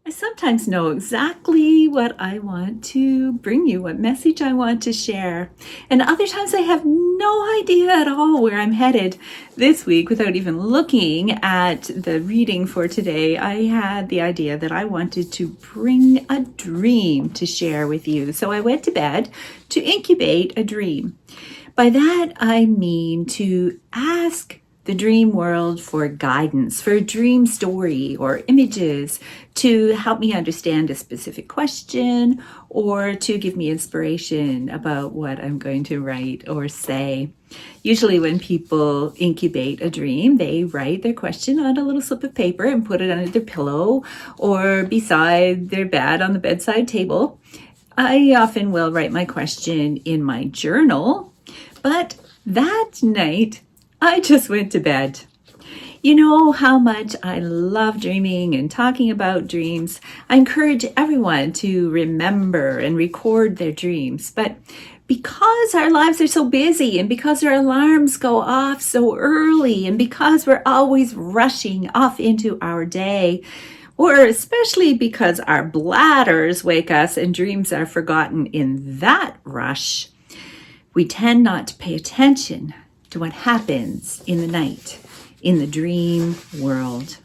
I sometimes know exactly what I want to bring you, what message I want to share. And other times I have no idea at all where I'm headed. This week, without even looking at the reading for today, I had the idea that I wanted to bring a dream to share with you. So I went to bed to incubate a dream. By that, I mean to ask the dream world for guidance, for a dream story or images to help me understand a specific question or to give me inspiration about what I'm going to write or say. Usually when people incubate a dream, they write their question on a little slip of paper and put it under their pillow or beside their bed on the bedside table. I often will write my question in my journal, but that night I just went to bed. You know how much I love dreaming and talking about dreams. I encourage everyone to remember and record their dreams. But because our lives are so busy and because our alarms go off so early and because we're always rushing off into our day, or especially because our bladders wake us and dreams are forgotten in that rush, we tend not to pay attention to what happens in the night, in the dream world.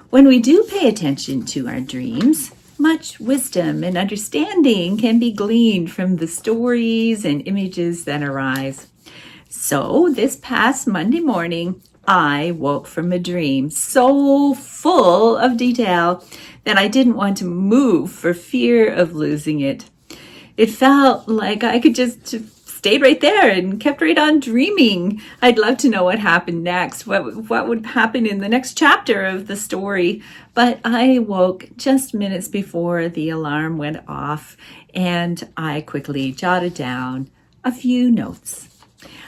When we do pay attention to our dreams, much wisdom and understanding can be gleaned from the stories and images that arise. So this past Monday morning, I woke from a dream so full of detail that I didn't want to move for fear of losing it. It felt like I could just stayed right there and kept right on dreaming. I'd love to know what happened next, what would happen in the next chapter of the story. But I woke just minutes before the alarm went off, and I quickly jotted down a few notes.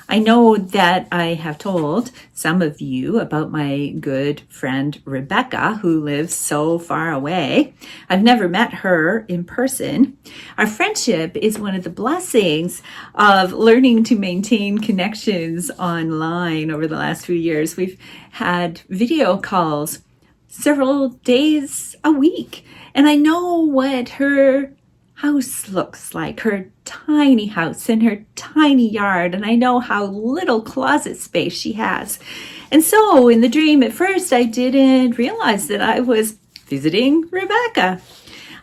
I know that I have told some of you about my good friend Rebecca, who lives so far away. I've never met her in person. Our friendship is one of the blessings of learning to maintain connections online over the last few years. We've had video calls several days a week, and I know what her house looks like, her tiny house in her tiny yard, and I know how little closet space she has. And so in the dream at first, I didn't realize that I was visiting Rebecca.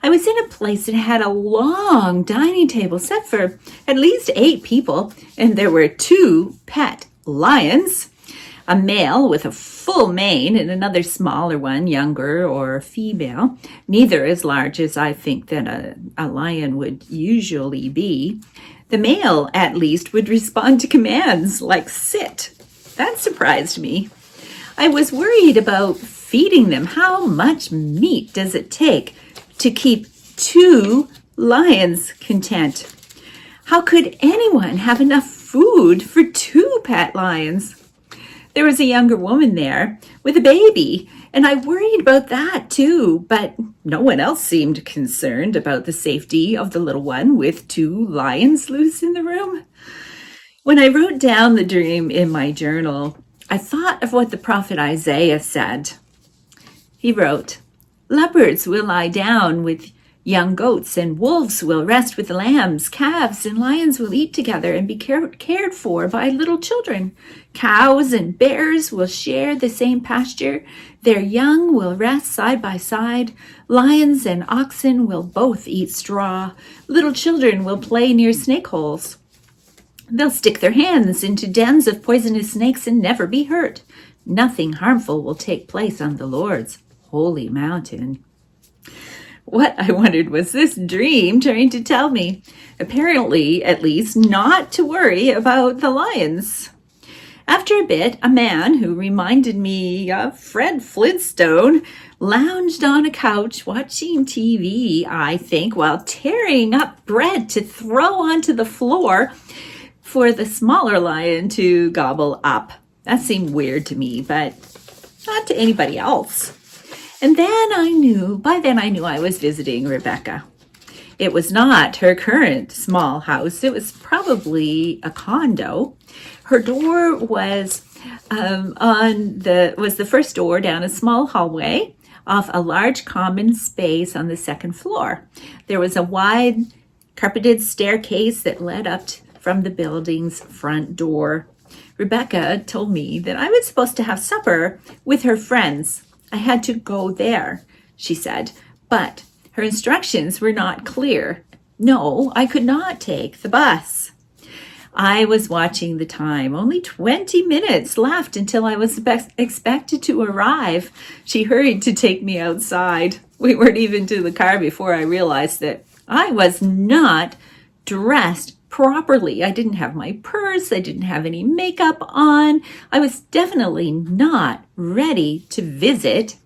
I was in a place that had a long dining table set for at least 8 people, and there were 2 pet lions, a male with a full mane and another smaller one, younger or female, neither as large as I think that a lion would usually be. The male, at least, would respond to commands like sit. That surprised me. I was worried about feeding them. How much meat does it take to keep 2 lions content? How could anyone have enough food for 2 pet lions? There was a younger woman there with a baby, and I worried about that too, but no one else seemed concerned about the safety of the little one with 2 lions loose in the room. When I wrote down the dream in my journal, I thought of what the prophet Isaiah said. He wrote, "Leopards will lie down with young goats, and wolves will rest with lambs. Calves and lions will eat together and be cared for by little children. Cows and bears will share the same pasture. Their young will rest side by side. Lions and oxen will both eat straw. Little children will play near snake holes. They'll stick their hands into dens of poisonous snakes and never be hurt. Nothing harmful will take place on the Lord's holy mountain." What I wondered was this dream trying to tell me, apparently at least, not to worry about the lions. After a bit, a man who reminded me of Fred Flintstone lounged on a couch watching TV, I think, while tearing up bread to throw onto the floor for the smaller lion to gobble up. That seemed weird to me, but not to anybody else. And by then I knew I was visiting Rebecca. It was not her current small house. It was probably a condo. Her door was the first door down a small hallway off a large common space on the second floor. There was a wide carpeted staircase that led up from the building's front door. Rebecca told me that I was supposed to have supper with her friends. I had to go there, she said, but her instructions were not clear. No, I could not take the bus. I was watching the time. Only 20 minutes left until I was expected to arrive. She hurried to take me outside. We weren't even to the car before I realized that I was not dressed properly. I didn't have my purse. I didn't have any makeup on. I was definitely not ready to visit.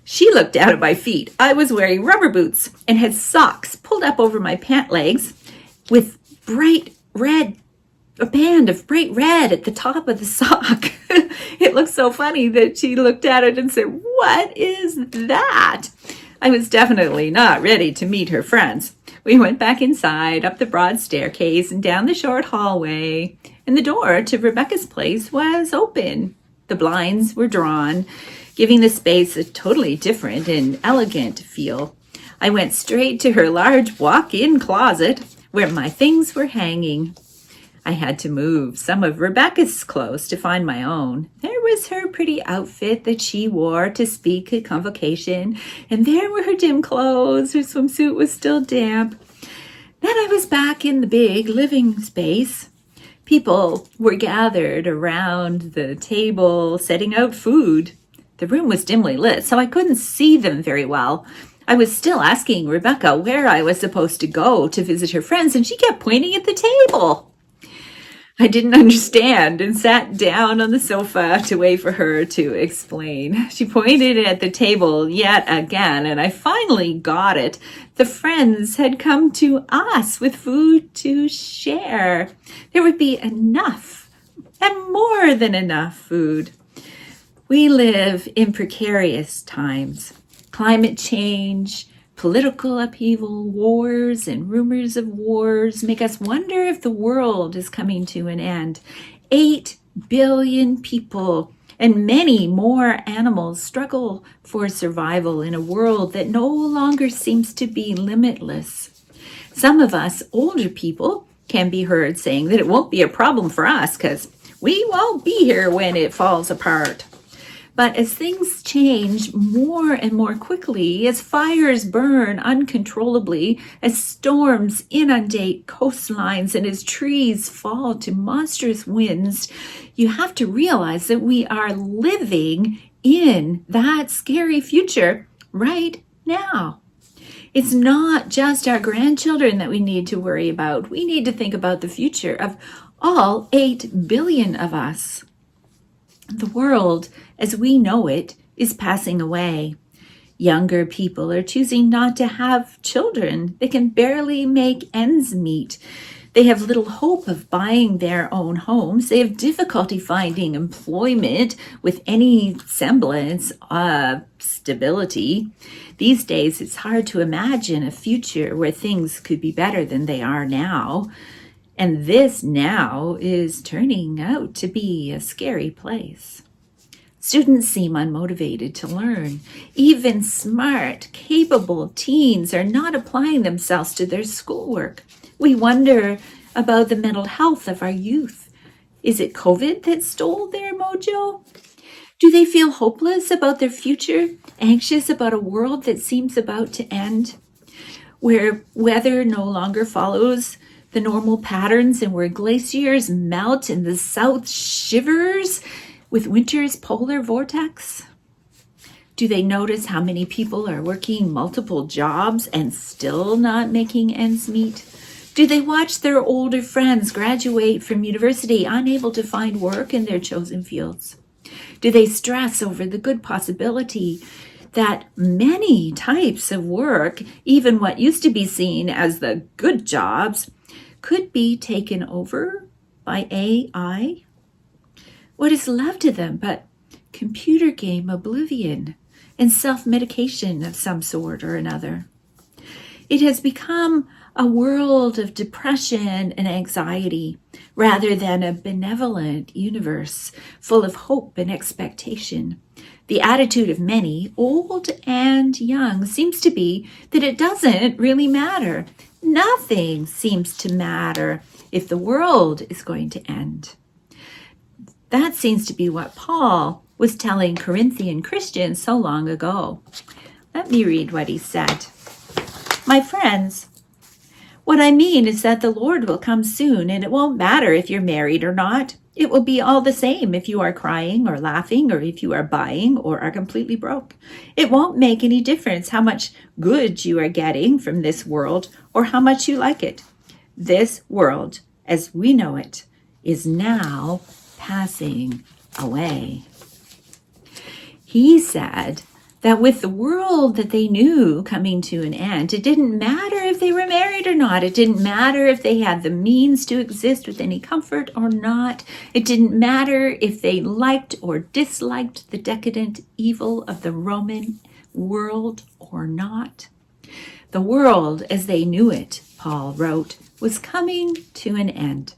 She looked down at my feet. I was wearing rubber boots and had socks pulled up over my pant legs with a band of bright red at the top of the sock. It looked so funny that she looked at it and said, "What is that?" I was definitely not ready to meet her friends. We went back inside, up the broad staircase, and down the short hallway, and the door to Rebecca's place was open. The blinds were drawn, giving the space a totally different and elegant feel. I went straight to her large walk-in closet where my things were hanging. I had to move some of Rebecca's clothes to find my own. There was her pretty outfit that she wore to speak at convocation, and there were her gym clothes. Her swimsuit was still damp. Then I was back in the big living space. People were gathered around the table, setting out food. The room was dimly lit, so I couldn't see them very well. I was still asking Rebecca where I was supposed to go to visit her friends, and she kept pointing at the table. I didn't understand and sat down on the sofa to wait for her to explain. She pointed at the table yet again, and I finally got it. The friends had come to us with food to share. There would be enough and more than enough food. We live in precarious times. Climate change, political upheaval, wars, and rumors of wars make us wonder if the world is coming to an end. 8 billion people and many more animals struggle for survival in a world that no longer seems to be limitless. Some of us older people can be heard saying that it won't be a problem for us because we won't be here when it falls apart. But as things change more and more quickly, as fires burn uncontrollably, as storms inundate coastlines, and as trees fall to monstrous winds, you have to realize that we are living in that scary future right now. It's not just our grandchildren that we need to worry about. We need to think about the future of all 8 billion of us. The world, as we know it, is passing away. Younger people are choosing not to have children. They can barely make ends meet. They have little hope of buying their own homes. They have difficulty finding employment with any semblance of stability. These days, it's hard to imagine a future where things could be better than they are now. And this now is turning out to be a scary place. Students seem unmotivated to learn. Even smart, capable teens are not applying themselves to their schoolwork. We wonder about the mental health of our youth. Is it COVID that stole their mojo? Do they feel hopeless about their future, anxious about a world that seems about to end, where weather no longer follows the normal patterns and where glaciers melt and the south shivers with winter's polar vortex? Do they notice how many people are working multiple jobs and still not making ends meet? Do they watch their older friends graduate from university unable to find work in their chosen fields? Do they stress over the good possibility that many types of work, even what used to be seen as the good jobs, could be taken over by AI? What is left to them but computer game oblivion and self-medication of some sort or another? It has become a world of depression and anxiety rather than a benevolent universe full of hope and expectation. The attitude of many, old and young, seems to be that it doesn't really matter. Nothing seems to matter if the world is going to end. That seems to be what Paul was telling Corinthian Christians so long ago. Let me read what he said. My friends, what I mean is that the Lord will come soon, and it won't matter if you're married or not. It will be all the same if you are crying or laughing, or if you are buying or are completely broke. It won't make any difference how much good you are getting from this world or how much you like it. This world, as we know it, is now passing away. He said that with the world that they knew coming to an end, it didn't matter if they were married or not. It didn't matter if they had the means to exist with any comfort or not. It didn't matter if they liked or disliked the decadent evil of the Roman world or not. The world as they knew it, Paul wrote, was coming to an end.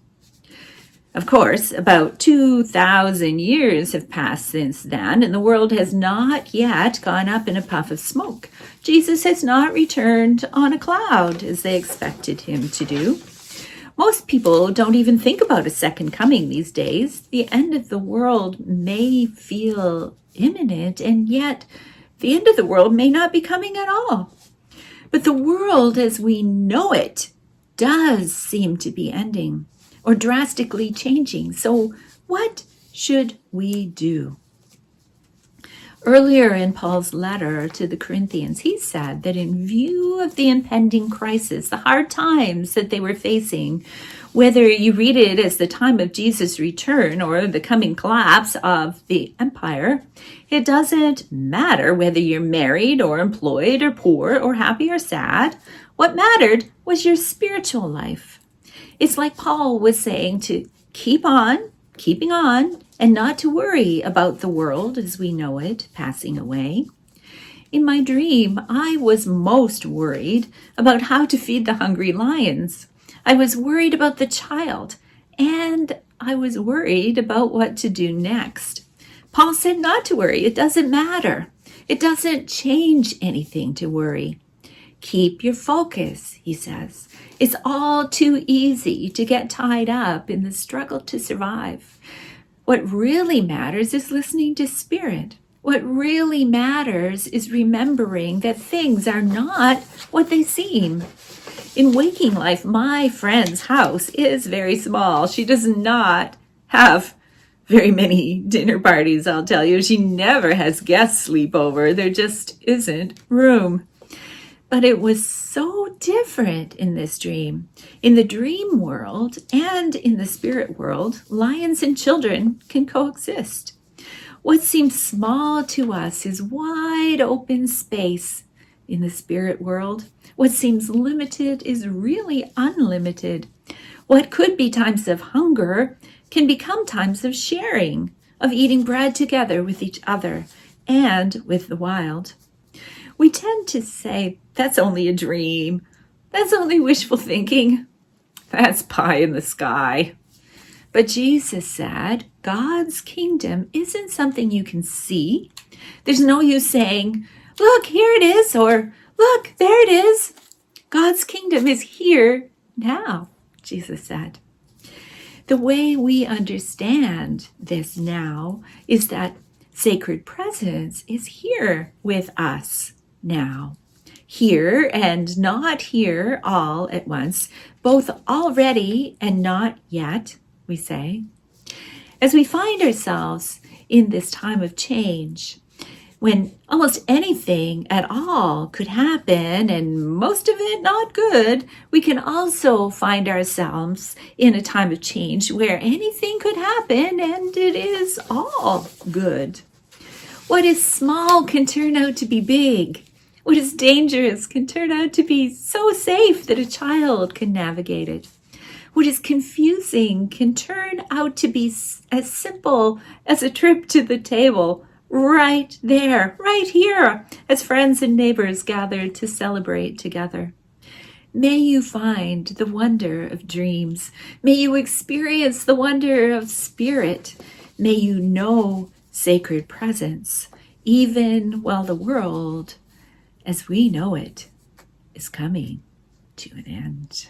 Of course, about 2,000 years have passed since then, and the world has not yet gone up in a puff of smoke. Jesus has not returned on a cloud, as they expected him to do. Most people don't even think about a second coming these days. The end of the world may feel imminent, and yet the end of the world may not be coming at all. But the world as we know it does seem to be ending, or drastically changing. So what should we do? Earlier in Paul's letter to the Corinthians, he said that in view of the impending crisis, the hard times that they were facing, whether you read it as the time of Jesus' return or the coming collapse of the empire, it doesn't matter whether you're married or employed or poor or happy or sad. What mattered was your spiritual life. It's like Paul was saying to keep on, keeping on, and not to worry about the world as we know it passing away. In my dream, I was most worried about how to feed the hungry lions. I was worried about the child, and I was worried about what to do next. Paul said not to worry. It doesn't matter. It doesn't change anything to worry. Keep your focus, he says. It's all too easy to get tied up in the struggle to survive. What really matters is listening to Spirit. What really matters is remembering that things are not what they seem. In waking life, my friend's house is very small. She does not have very many dinner parties, I'll tell you. She never has guests sleep over. There just isn't room. But it was so different in this dream. In the dream world and in the spirit world, lions and children can coexist. What seems small to us is wide open space in the spirit world. What seems limited is really unlimited. What could be times of hunger can become times of sharing, of eating bread together with each other and with the wild. We tend to say, that's only a dream. That's only wishful thinking. That's pie in the sky. But Jesus said, God's kingdom isn't something you can see. There's no use saying, look, here it is, or look, there it is. God's kingdom is here now, Jesus said. The way we understand this now is that sacred presence is here with us now. Here and not here all at once, both already and not yet, we say. As we find ourselves in this time of change, when almost anything at all could happen, and most of it not good, we can also find ourselves in a time of change where anything could happen and it is all good. What is small can turn out to be big. What is dangerous can turn out to be so safe that a child can navigate it. What is confusing can turn out to be as simple as a trip to the table right there, right here, as friends and neighbors gather to celebrate together. May you find the wonder of dreams. May you experience the wonder of spirit. May you know sacred presence even while the world, as we know it, is coming to an end.